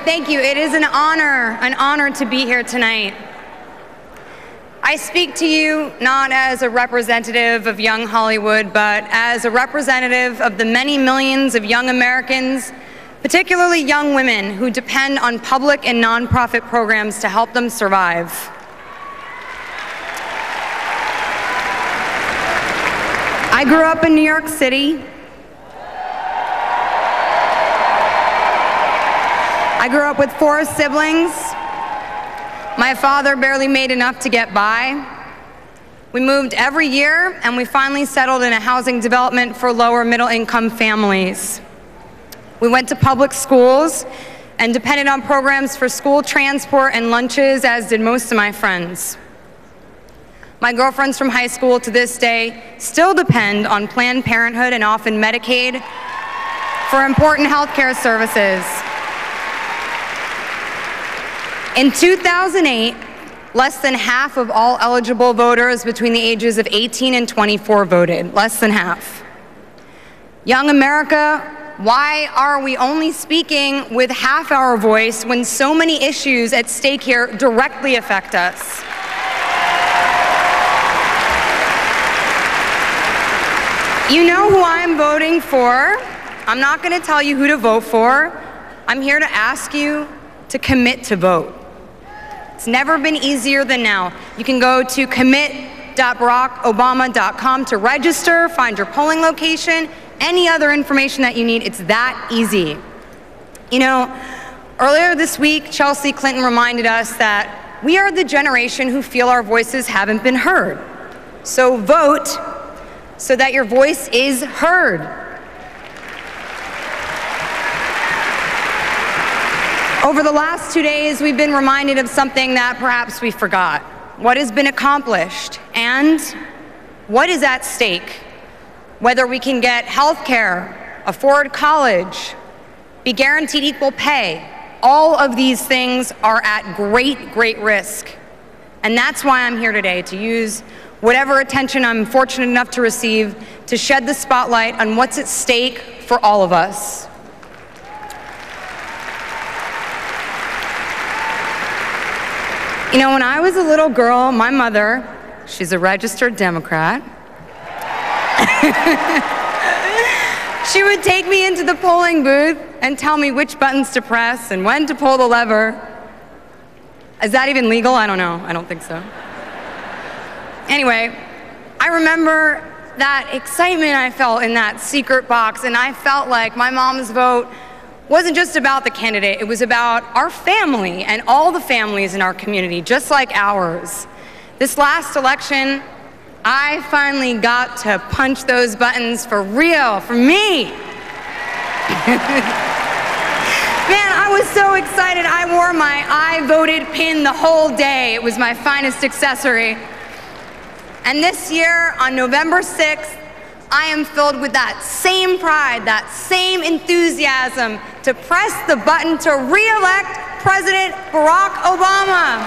Thank you. It is an honor to be here tonight. I speak to you not as a representative of young Hollywood, but as a representative of the many millions of young Americans, particularly young women, who depend on public and nonprofit programs to help them survive. I grew up in New York City. I grew up with 4 siblings. My father barely made enough to get by. We moved every year, and we finally settled in a housing development for lower middle-income families. We went to public schools and depended on programs for school transport and lunches, as did most of my friends. My girlfriends from high school to this day still depend on Planned Parenthood and often Medicaid for important health care services. In 2008, less than half of all eligible voters between the ages of 18 and 24 voted, less than half. Young America, why are we only speaking with half our voice when so many issues at stake here directly affect us? You know who I'm voting for. I'm not going to tell you who to vote for. I'm here to ask you to commit to vote. It's never been easier than now. You can go to commit.barackobama.com to register, find your polling location, any other information that you need. It's that easy. You know, earlier this week, Chelsea Clinton reminded us that we are the generation who feel our voices haven't been heard. So vote so that your voice is heard. Over the last 2 days, we've been reminded of something that perhaps we forgot. What has been accomplished and what is at stake. Whether we can get health care, afford college, be guaranteed equal pay, all of these things are at great, great risk. And that's why I'm here today, to use whatever attention I'm fortunate enough to receive to shed the spotlight on what's at stake for all of us. You know, when I was a little girl, my mother, she's a registered Democrat, she would take me into the polling booth and tell me which buttons to press and when to pull the lever. Is that even legal? I don't know. I don't think so. Anyway, I remember that excitement I felt in that secret box, and I felt like my mom's vote wasn't just about the candidate, it was about our family and all the families in our community, just like ours. This last election, I finally got to punch those buttons for real, for me. Man, I was so excited. I wore my I voted pin the whole day. It was my finest accessory. And this year, on November 6th, I am filled with that same pride, that same enthusiasm to press the button to re-elect President Barack Obama.